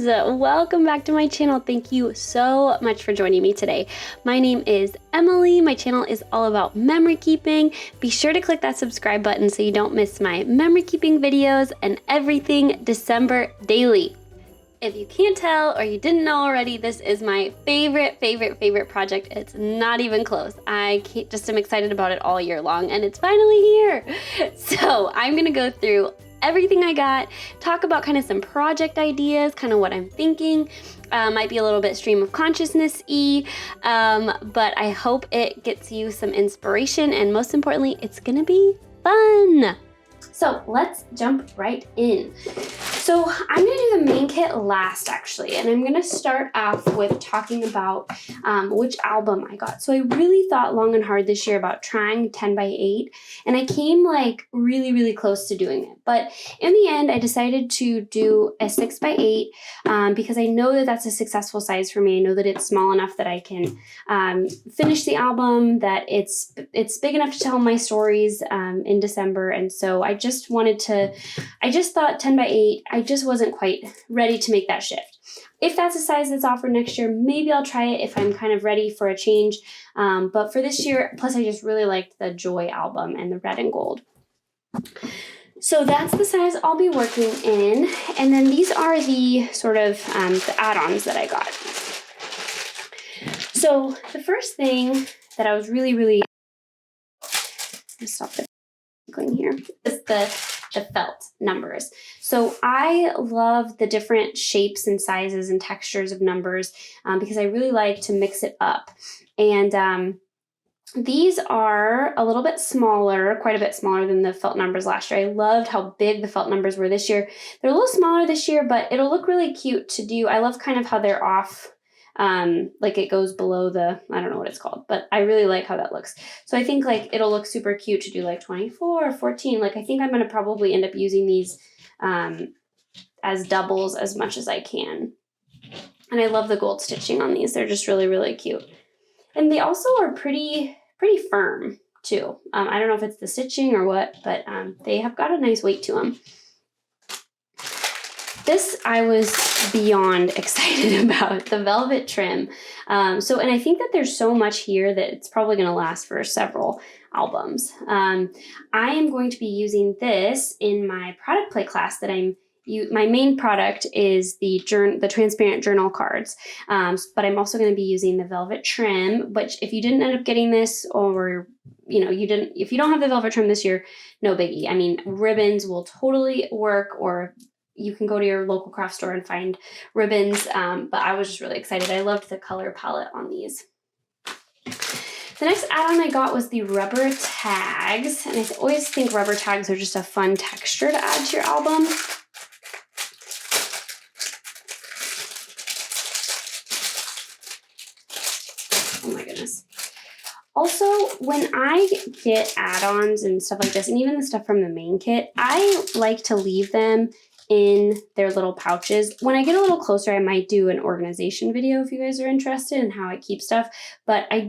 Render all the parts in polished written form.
loves! Welcome back to my channel. Thank you so much for joining me today. My name is Emily. My channel is all about memory keeping. Be sure to click that subscribe button so you don't miss my memory keeping videos and everything December daily. If you can't tell or you didn't know already, this is my favorite project. It's not even close. I just am excited about it all year long and it's finally here. So I'm gonna go through everything I got, talk about kind of some project ideas, kind of what I'm thinking. Might be a little bit stream of consciousness-y, but I hope it gets you some inspiration and most importantly, it's gonna be fun. So let's jump right in. So I'm gonna do the main kit last actually, and I'm gonna start off with talking about which album I got. So I really thought long and hard this year about trying 10x8, and I came like really close to doing it. But in the end, I decided to do a 6x8 because I know that that's a successful size for me. I know that it's small enough that I can finish the album, that it's big enough to tell my stories in December, and so I just thought 10x8, I just wasn't quite ready to make that shift. If that's a size that's offered next year, maybe I'll try it if I'm kind of ready for a change. But for this year, plus I just really liked the Joy album and the red and gold. So that's the size I'll be working in. And then these are the sort of the add-ons that I got. So the first thing that I was really stop the clicking here is the felt numbers. So I love the different shapes and sizes and textures of numbers because I really like to mix it up. And these are a little bit smaller, quite a bit smaller than the felt numbers last year. I loved how big the felt numbers were this year. They're a little smaller this year, but it'll look really cute to do. I love kind of how they're off, like it goes below the, I don't know what it's called, but I really like how that looks. So I think like it'll look super cute to do like 24 or 14. Like I think I'm going to probably end up using these as doubles as much as I can. And I love the gold stitching on these. They're just really cute. And they also are pretty firm too. I don't know if it's the stitching or what, but they have got a nice weight to them. This I was beyond excited about, the velvet trim. And I think that there's so much here that it's probably going to last for several albums. I am going to be using this in my product play class that my main product is the transparent journal cards, but I'm also going to be using the velvet trim, which if you didn't end up getting this, or if you don't have the velvet trim this year, no biggie. I mean, ribbons will totally work, or you can go to your local craft store and find ribbons, but I was just really excited. I loved the color palette on these. The next add-on I got was the rubber tags, and I always think rubber tags are just a fun texture to add to your album. Oh my goodness. Also, when I get add-ons and stuff like this, and even the stuff from the main kit, I like to leave them in their little pouches. When I get a little closer, I might do an organization video if you guys are interested in how I keep stuff. But I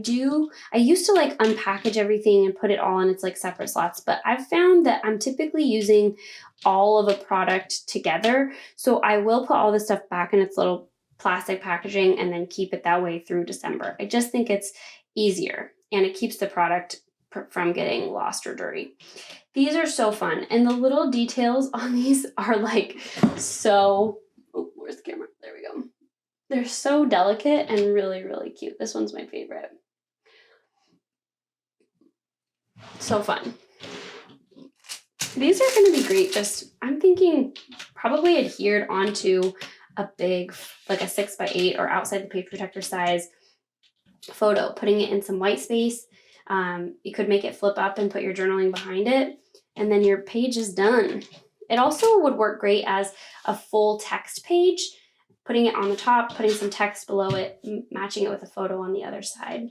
used to like unpackage everything and put it all in its like separate slots, but I've found that I'm typically using all of a product together. So I will put all this stuff back in its little plastic packaging and then keep it that way through December. I just think it's easier and it keeps the product from getting lost or dirty. These are so fun, and the little details on these are like so, oh, where's the camera? There we go. They're so delicate and really cute. This one's my favorite. So fun. These are going to be great. I'm thinking probably adhered onto a big, like a 6x8 or outside the page protector size photo, putting it in some white space. You could make it flip up and put your journaling behind it, and then your page is done. It also would work great as a full text page, putting it on the top, putting some text below it, matching it with a photo on the other side.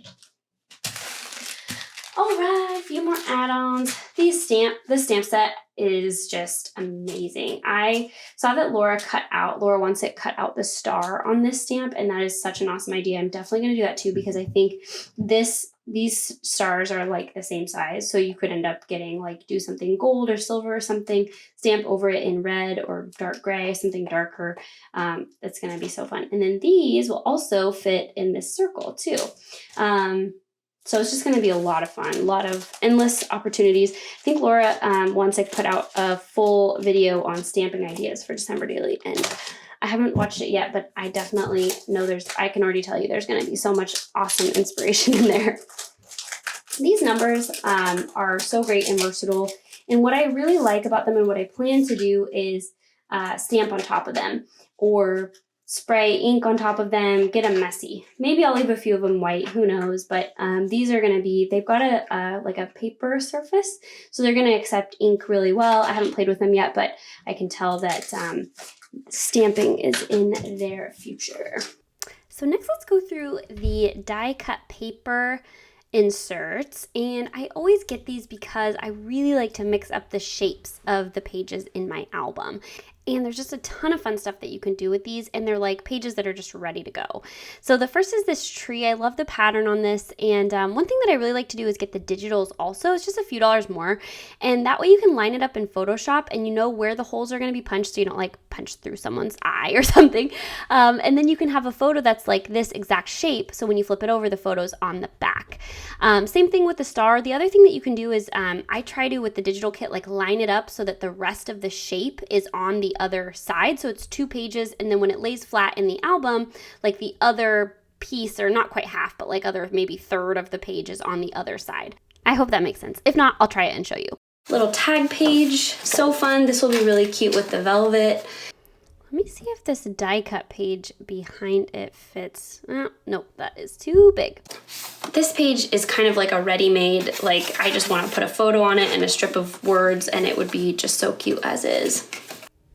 All right, a few more add-ons. This stamp set is just amazing. I saw that Laura wants it cut out the star on this stamp, and that is such an awesome idea. I'm definitely going to do that too, because I think these stars are like the same size, so you could end up getting like, do something gold or silver or something, stamp over it in red or dark gray, something darker. That's going to be so fun. And then these will also fit in this circle too. So it's just going to be a lot of fun, a lot of endless opportunities. I think Laura wants to put out a full video on stamping ideas for December Daily, and I haven't watched it yet, but I definitely know I can already tell you there's going to be so much awesome inspiration in there. These numbers are so great and versatile, and what I really like about them and what I plan to do is stamp on top of them, or spray ink on top of them, get them messy. Maybe I'll leave a few of them white, who knows, but these are going to be, they've got like a paper surface, so they're going to accept ink really well. I haven't played with them yet, but I can tell that stamping is in their future. So next, let's go through the die cut paper inserts, and I always get these because I really like to mix up the shapes of the pages in my album. And there's just a ton of fun stuff that you can do with these, and they're like pages that are just ready to go. So the first is this tree. I love the pattern on this, and one thing that I really like to do is get the digitals also. It's just a few dollars more, and that way you can line it up in Photoshop, and you know where the holes are going to be punched, so you don't like punch through someone's eye or something. And then you can have a photo that's like this exact shape, so when you flip it over, the photo's on the back. Same thing with the star. The other thing that you can do is I try to, with the digital kit, like line it up so that the rest of the shape is on the other side, so it's 2 pages, and then when it lays flat in the album, like the other piece, or not quite half, but like other maybe third of the page is on the other side. I hope that makes sense. If not, I'll try it and show you. Little tag page, so fun. This will be really cute with the velvet. Let me see if this die cut page behind it fits. Oh, nope, that is too big. This page is kind of like a ready-made, like I just want to put a photo on it and a strip of words, and it would be just so cute as is.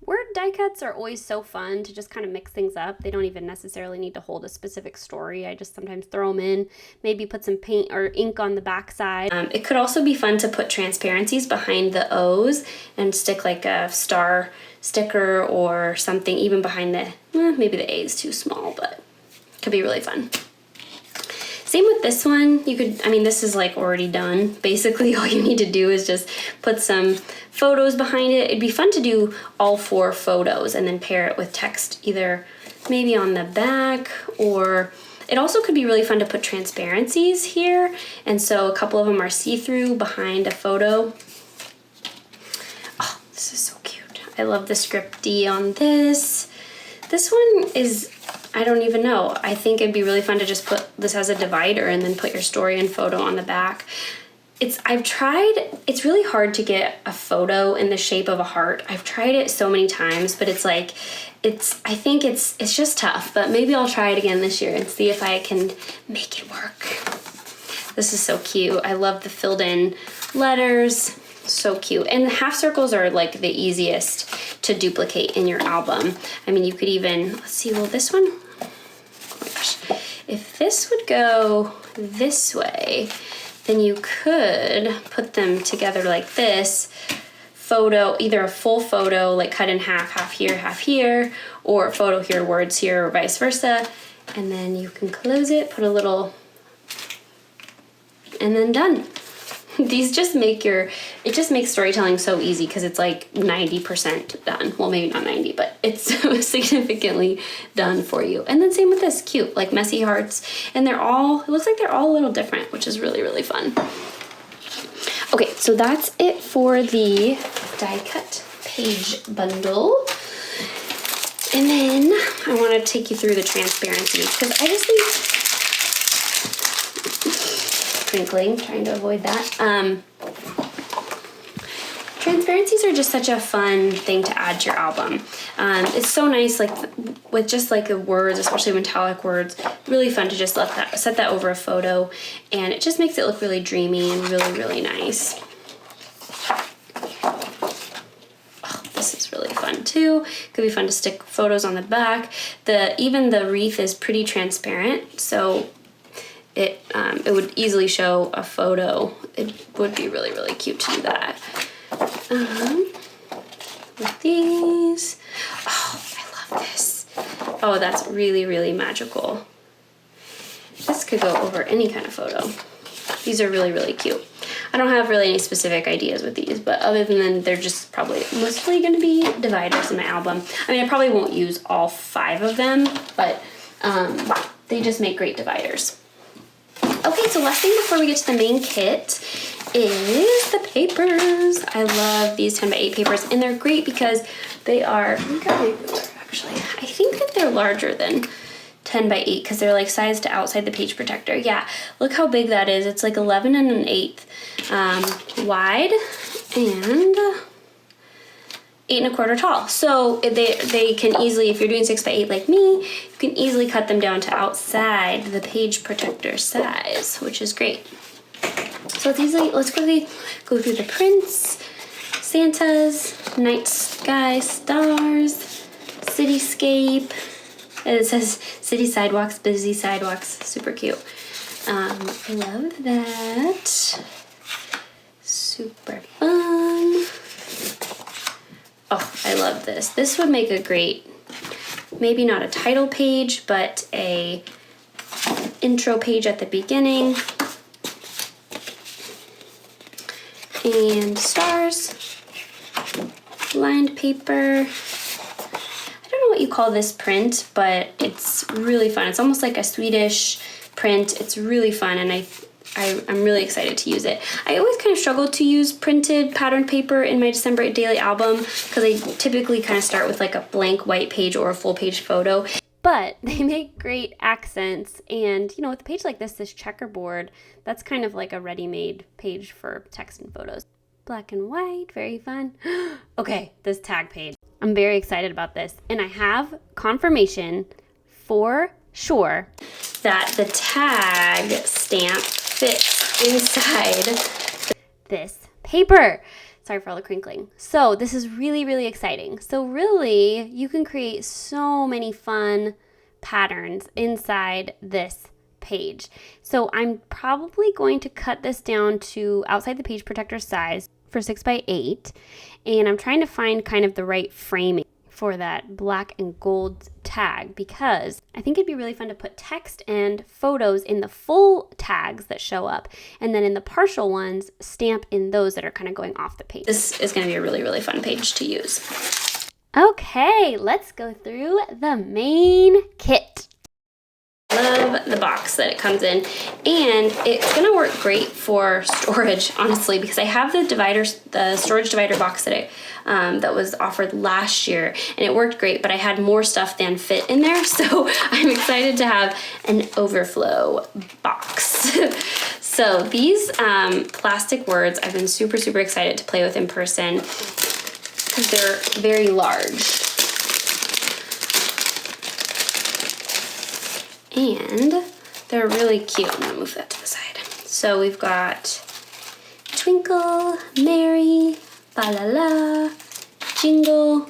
Word die cuts are always so fun to just kind of mix things up. They don't even necessarily need to hold a specific story. I just sometimes throw them in, maybe put some paint or ink on the back side. It could also be fun to put transparencies behind the O's and stick like a star sticker or something even behind the, maybe the A is too small, but it could be really fun. Same with this one. You could, I mean, this is like already done. Basically, all you need to do is just put some photos behind it. It'd be fun to do all 4 photos and then pair it with text, either maybe on the back, or it also could be really fun to put transparencies here. And so a couple of them are see-through behind a photo. Oh, this is so cute. I love the script D on this. This one is, I don't even know. I think it'd be really fun to just put this as a divider and then put your story and photo on the back. It's really hard to get a photo in the shape of a heart. I've tried it so many times, but it's like, I think it's just tough, but maybe I'll try it again this year and see if I can make it work. This is so cute. I love the filled in letters. So cute. And the half circles are like the easiest to duplicate in your album. I mean, you could even, let's see, well, this one, oh my gosh, if this would go this way, then you could put them together like this. Photo, either a full photo, like cut in half here, or a photo here, words here, or vice versa. And then you can close it, put a little, and then done. These just make it just makes storytelling so easy because it's like 90% done. Well, maybe not 90, but it's significantly done for you. And then same with this, cute, like messy hearts. And it looks like they're all a little different, which is really, really fun. Okay, so that's it for the die cut page bundle. And then I want to take you through the transparency because I just think, crinkling, trying to avoid that. Transparencies are just such a fun thing to add to your album. It's so nice, like with just like the words, especially metallic words, really fun to just set that over a photo, and it just makes it look really dreamy and really, really nice. Oh, this is really fun too. Could be fun to stick photos on the back. Even the wreath is pretty transparent, so it would easily show a photo. It would be really, really cute to do that. With these. Oh, I love this. Oh, that's really, really magical. This could go over any kind of photo. These are really, really cute. I don't have really any specific ideas with these, but other than they're just probably mostly going to be dividers in my album. I mean, I probably won't use all 5 of them, but they just make great dividers. Okay, so last thing before we get to the main kit is the papers. I love these 10 by 8 papers, and they're great because they are, look how big they are actually. I think that they're larger than 10 by 8 because they're like sized to outside the page protector. Yeah, look how big that is. It's like 11 1/8 wide and 8 1/4 tall. So they can easily, if you're doing 6 by 8 like me, you can easily cut them down to outside the page protector size, which is great. So it's easily, let's quickly go through the prints. Santas, night sky, stars, cityscape. It says city sidewalks, busy sidewalks, super cute. I love that. Super fun. Oh, I love this. This would make a great, maybe not a title page, but a intro page at the beginning. And stars, lined paper. I don't know what you call this print, but it's really fun. It's almost like a Swedish print. It's really fun, and I'm really excited to use it. I always kind of struggle to use printed patterned paper in my December daily album because I typically kind of start with like a blank white page or a full page photo. But they make great accents, and you know, with a page like this checkerboard, that's kind of like a ready-made page for text and photos. Black and white, very fun. Okay, this tag page. I'm very excited about this, and I have confirmation for sure that the tag stamp fits inside this paper. Sorry for all the crinkling. So this is really, really exciting. So really, you can create so many fun patterns inside this page. So I'm probably going to cut this down to outside the page protector size for 6 by 8, and I'm trying to find kind of the right framing for that black and gold tag because I think it'd be really fun to put text and photos in the full tags that show up, and then in the partial ones, stamp in those that are kind of going off the page. This is going to be a really, really fun page to use. Okay, let's go through the main kit. Love the box that it comes in, and it's gonna work great for storage, honestly, because I have the storage divider box that that was offered last year, and it worked great, but I had more stuff than fit in there, so I'm excited to have an overflow box. So these plastic words I've been super, super excited to play with in person because they're very large. And they're really cute. I'm gonna move that to the side. So we've got Twinkle, Mary, Fa La La, Jingle,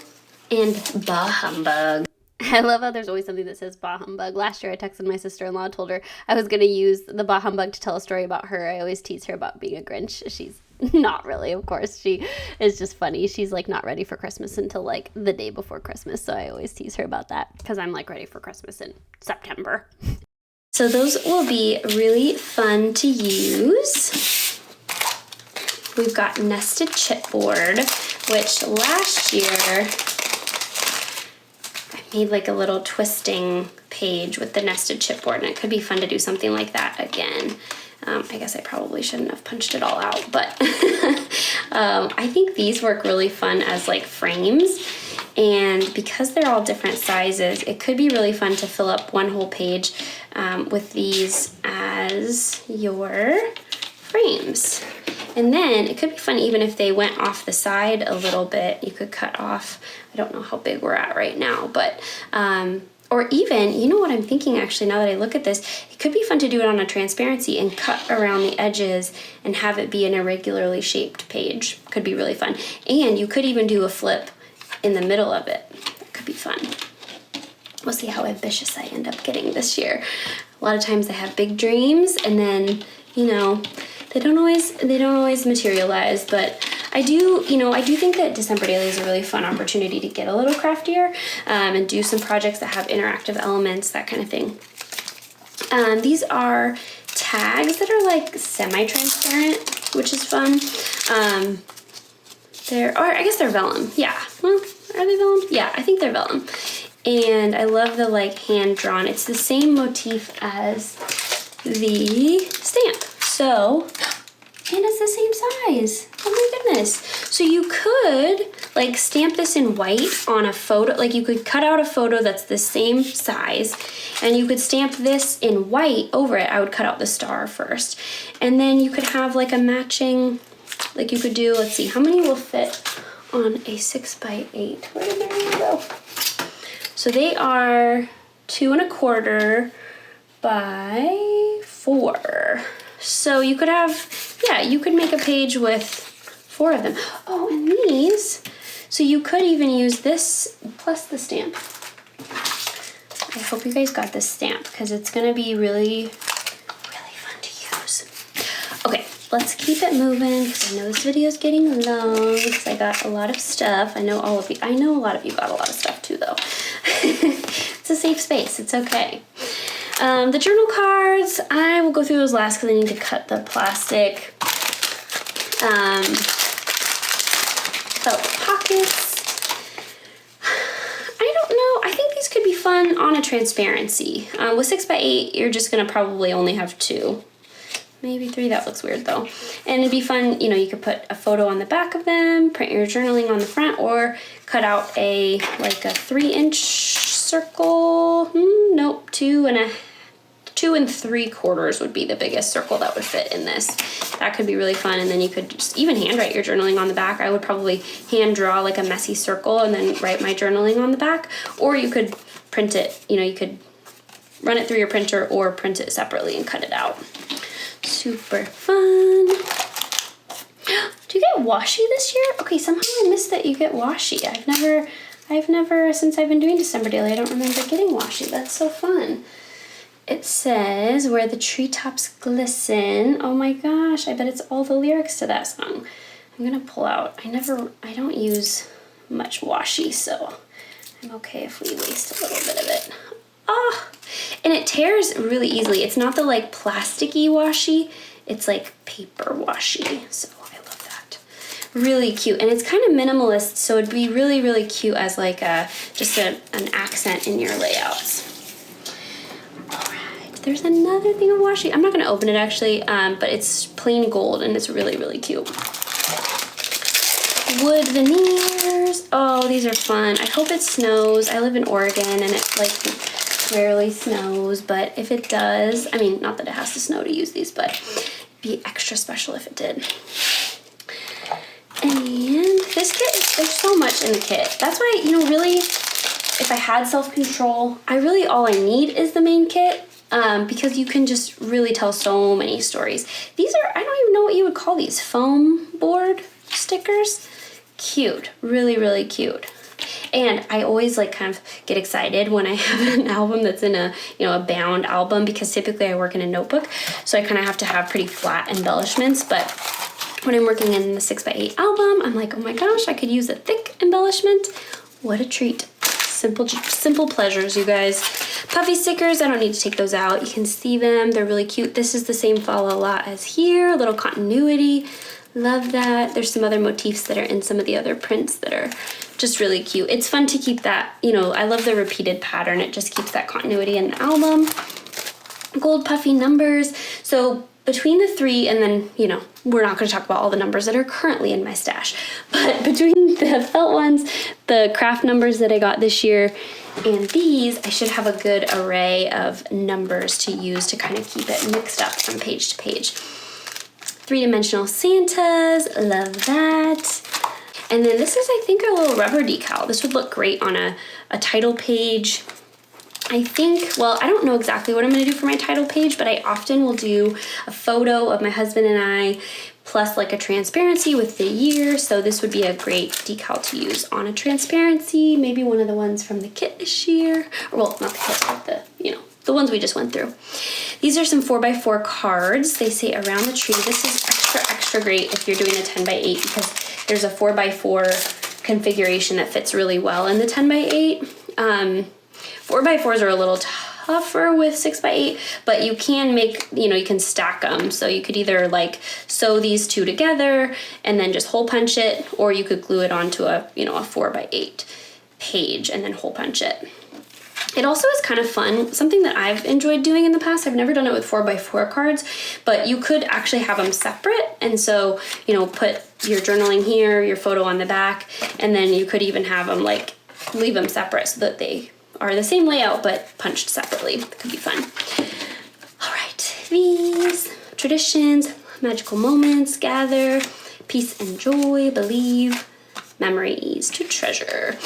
and Bah Humbug. I love how there's always something that says Bah Humbug. Last year I texted my sister-in-law, told her I was gonna use the Bah Humbug to tell a story about her. I always tease her about being a Grinch. She's not really, of course. She is just funny. She's like not ready for Christmas until like the day before Christmas. So I always tease her about that because I'm like ready for Christmas in September. So those will be really fun to use. We've got nested chipboard, which last year I made like a little twisting page with the nested chipboard, and it could be fun to do something like that again. I guess I probably shouldn't have punched it all out, but I think these work really fun as like frames, and because they're all different sizes, it could be really fun to fill up one whole page with these as your frames. And then it could be fun even if they went off the side a little bit. You could cut off, I don't know how big we're at right now, but or even, you know what I'm thinking actually, now that I look at this, it could be fun to do it on a transparency and cut around the edges and have it be an irregularly shaped page. Could be really fun. And you could even do a flip in the middle of it. That could be fun. We'll see how ambitious I end up getting this year. A lot of times I have big dreams and then, you know, they don't always materialize, but I do think that December Daily is a really fun opportunity to get a little craftier and do some projects that have interactive elements, that kind of thing. These are tags that are like semi-transparent, which is fun. I guess they're vellum. Yeah. Well, are they vellum? Yeah, I think they're vellum. And I love the like hand-drawn. It's the same motif as the stamp. So, and it's the same size. Oh my goodness. So you could like stamp this in white on a photo. Like you could cut out a photo that's the same size and you could stamp this in white over it. I would cut out the star first. And then you could have like a matching, like you could do, let's see, how many will fit on a 6x8? Where did they go? So they are 2 1/4 by 4. So you could have, yeah, you could make a page with 4 of them. Oh, and these, so you could even use this plus the stamp. I hope you guys got this stamp because it's gonna be really, really fun to use. Okay, let's keep it moving because I know this video is getting long because I got a lot of stuff. I know a lot of you got a lot of stuff too though. It's a safe space, it's okay. The journal cards, I will go through those last because I need to cut the plastic. Felt pockets. I don't know, I think these could be fun on a transparency. With 6x8, you're just gonna probably only have 2. Maybe 3, that looks weird though. And it'd be fun, you know, you could put a photo on the back of them, print your journaling on the front, or cut out a 3-inch circle. Nope, 2 3/4 would be the biggest circle that would fit in this. That could be really fun, and then you could just even handwrite your journaling on the back. I would probably hand draw like a messy circle and then write my journaling on the back, or you could print it, you know, you could run it through your printer or print it separately and cut it out. Super fun. Do you get washi this year? Okay, somehow I missed that you get washi. I've never, since I've been doing December Daily, I don't remember getting washi. That's so fun. It says, where the treetops glisten. Oh my gosh, I bet it's all the lyrics to that song. I'm gonna pull out. I don't use much washi, so I'm okay if we waste a little bit of it. Ah, and it tears really easily. It's not the like plasticky washi, it's like paper washi. So I love that. Really cute, and it's kind of minimalist, so it'd be really, really cute as like just an accent in your layouts. There's another thing of washi. I'm not gonna open it actually, but it's plain gold and it's really, really cute. Wood veneers. Oh, these are fun. I hope it snows. I live in Oregon and it like rarely snows, but if it does, I mean, not that it has to snow to use these, but it'd be extra special if it did. And this kit, there's so much in the kit. That's why, you know, really, if I had self-control, all I need is the main kit. Because you can just really tell so many stories. These are, I don't even know what you would call these, foam board stickers. Cute, really, really cute. And I always like kind of get excited when I have an album that's in a, you know, a bound album, because typically I work in a notebook, so I kind of have to have pretty flat embellishments. But when I'm working in the 6x8 album, I'm like, oh my gosh, I could use a thick embellishment. What a treat. Simple pleasures, you guys. Puffy stickers, I don't need to take those out. You can see them, they're really cute. This is the same fa la la as here, a little continuity. Love that. There's some other motifs that are in some of the other prints that are just really cute. It's fun to keep that, you know, I love the repeated pattern. It just keeps that continuity in the album. Gold puffy numbers. So between the 3, and then, you know, we're not going to talk about all the numbers that are currently in my stash, but between the felt ones, the craft numbers that I got this year, and these, I should have a good array of numbers to use to kind of keep it mixed up from page to page. 3-dimensional Santas, love that. And then this is, I think, a little rubber decal. This would look great on a title page. I think, well, I don't know exactly what I'm gonna do for my title page, but I often will do a photo of my husband and I plus like a transparency with the year. So this would be a great decal to use on a transparency, maybe one of the ones from the kit this year. Or, well, not the kit, but the ones we just went through. These are some 4x4 cards. They say around the tree. This is extra great if you're doing a 10x8 because there's a 4x4 configuration that fits really well in the 10x8. 4x4s are a little tougher with 6x8, but you can make, you can stack them. So you could either like sew these two together and then just hole punch it, or you could glue it onto a 4x8 page and then hole punch it. It also is kind of fun, something that I've enjoyed doing in the past. I've never done it with 4x4 cards, but you could actually have them separate. And so, put your journaling here, your photo on the back, and then you could even have them like leave them separate so that they are the same layout but punched separately. That could be fun. All right, these traditions, magical moments, gather, peace and joy, believe, memories to treasure.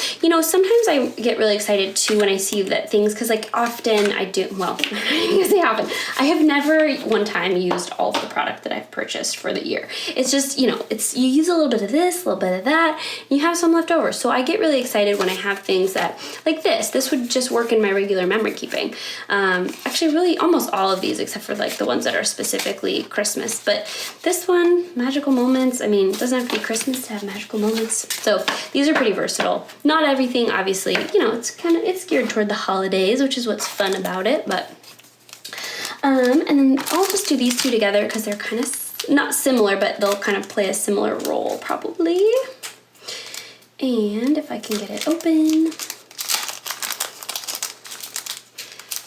Sometimes I get really excited too when I see that things, because like often I do, well, I'm not even gonna say often, I have never one time used all of the product that I've purchased for the year. It's just, you use a little bit of this, a little bit of that, and you have some left over. So I get really excited when I have things that, like this would just work in my regular memory keeping. Actually really almost all of these except for like the ones that are specifically Christmas. But this one, magical moments, it doesn't have to be Christmas to have magical moments. So these are pretty versatile. Not everything, obviously, it's geared toward the holidays, which is what's fun about it, but, and then I'll just do these two together because they're kind of, not similar, but they'll kind of play a similar role probably. And if I can get it open.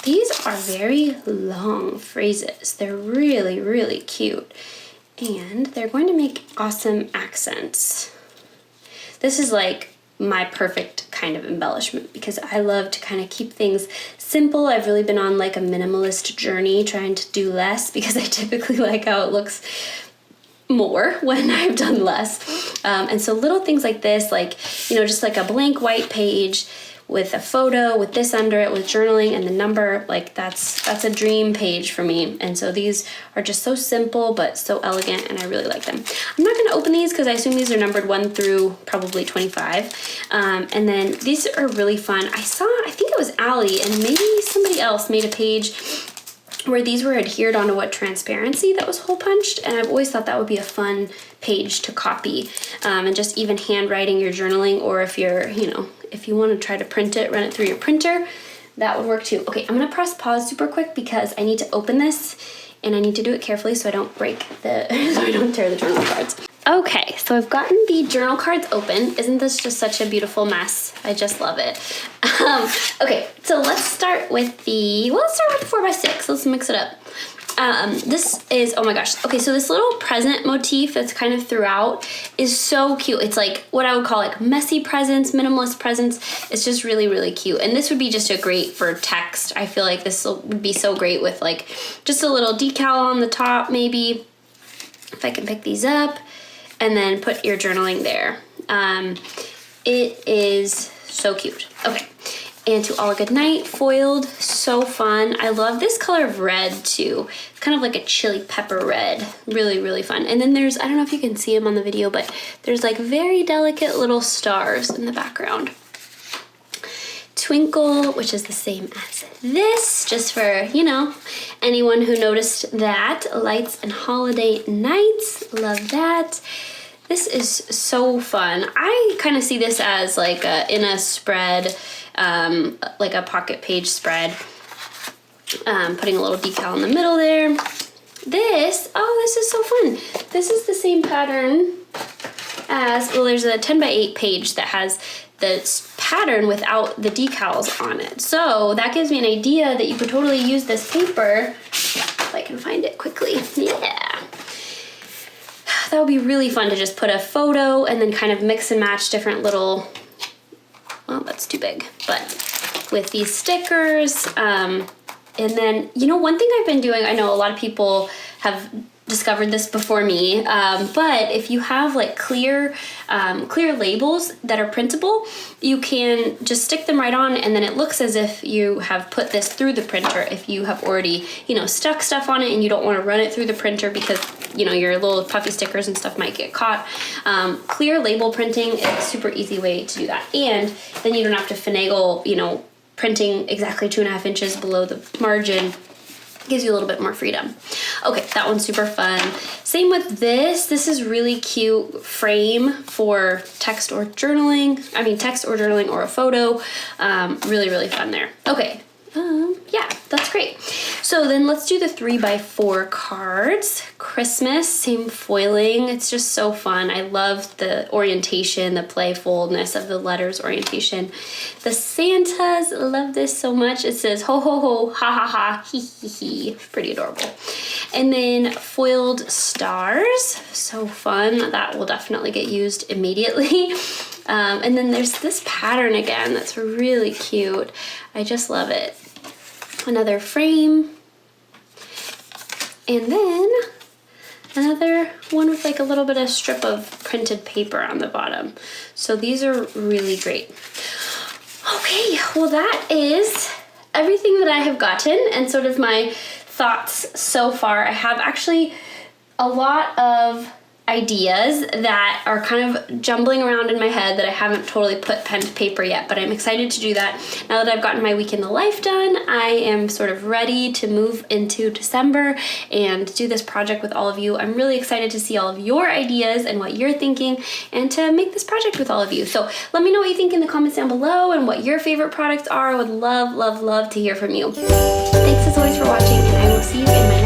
These are very long phrases. They're really, really cute. And they're going to make awesome accents. This is like my perfect kind of embellishment because I love to kind of keep things simple. I've really been on like a minimalist journey trying to do less because I typically like how it looks more when I've done less. And so little things like this, like, just like a blank white page with a photo with this under it with journaling and the number, like that's a dream page for me. And so these are just so simple but so elegant and I really like them. I'm not going to open these because I assume these are numbered 1 through probably 25. And then these are really fun. I think it was Allie and maybe somebody else made a page where these were adhered onto a transparency that was hole punched, and I've always thought that would be a fun page to copy, and just even handwriting your journaling, or if you're, if you want to try to print it, run it through your printer, that would work too. Okay, I'm gonna press pause super quick because I need to open this, and I need to do it carefully so I don't break so I don't tear the journal cards. Okay, so I've gotten the journal cards open. Isn't this just such a beautiful mess? I just love it. Okay, so let's start with the 4x6. Let's mix it up. This is, oh my gosh. Okay, so this little present motif that's kind of throughout is so cute. It's like what I would call like messy presents, minimalist presents. It's just really, really cute. And this would be just a great for text. I feel like this would be so great with like just a little decal on the top maybe. If I can pick these up. And then put your journaling there. It is so cute. Okay, and to all a good night, foiled, so fun. I love this color of red too. It's kind of like a chili pepper red, really, really fun. And then there's, I don't know if you can see them on the video, but there's like very delicate little stars in the background. Twinkle, which is the same as this, just for, anyone who noticed that. Lights and holiday nights, love that. This is so fun. I kind of see this as like in a spread, like a pocket page spread. Putting a little decal in the middle there. This is so fun. This is the same pattern as, well, there's a 10x8 page that has the pattern without the decals on it. So that gives me an idea that you could totally use this paper, if I can find it quickly. Yeah. That would be really fun to just put a photo and then kind of mix and match different little, well, that's too big, but with these stickers. And then, one thing I've been doing, I know a lot of people have discovered this before me, but if you have like clear labels that are printable, you can just stick them right on, and then it looks as if you have put this through the printer. If you have already, stuck stuff on it and you don't want to run it through the printer because your little puffy stickers and stuff might get caught, clear label printing is a super easy way to do that. And then you don't have to finagle, printing exactly 2.5 inches below the margin. Gives you a little bit more freedom. Okay, that one's super fun. Same with this. This is really cute frame for text or journaling or a photo. Really, really fun there. Okay, yeah, that's great. So then let's do the 3x4 cards. Christmas, same foiling. It's just so fun. I love the orientation, the playfulness of the letters orientation. The Santas, love this so much. It says ho ho ho, ha ha ha, he he he. Pretty adorable. And then foiled stars, so fun. That will definitely get used immediately. And then there's this pattern again that's really cute. I just love it. Another frame. And then another one with like a little bit of strip of printed paper on the bottom. So these are really great. Okay, well that is everything that I have gotten and sort of my thoughts so far. I have actually a lot of ideas that are kind of jumbling around in my head that I haven't totally put pen to paper yet, but I'm excited to do that. Now that I've gotten my week in the life done, I am sort of ready to move into December and do this project with all of you. I'm really excited to see all of your ideas and what you're thinking and to make this project with all of you. So let me know what you think in the comments down below and what your favorite products are. I would love, love, love to hear from you. Thanks as always for watching, and I will see you in my next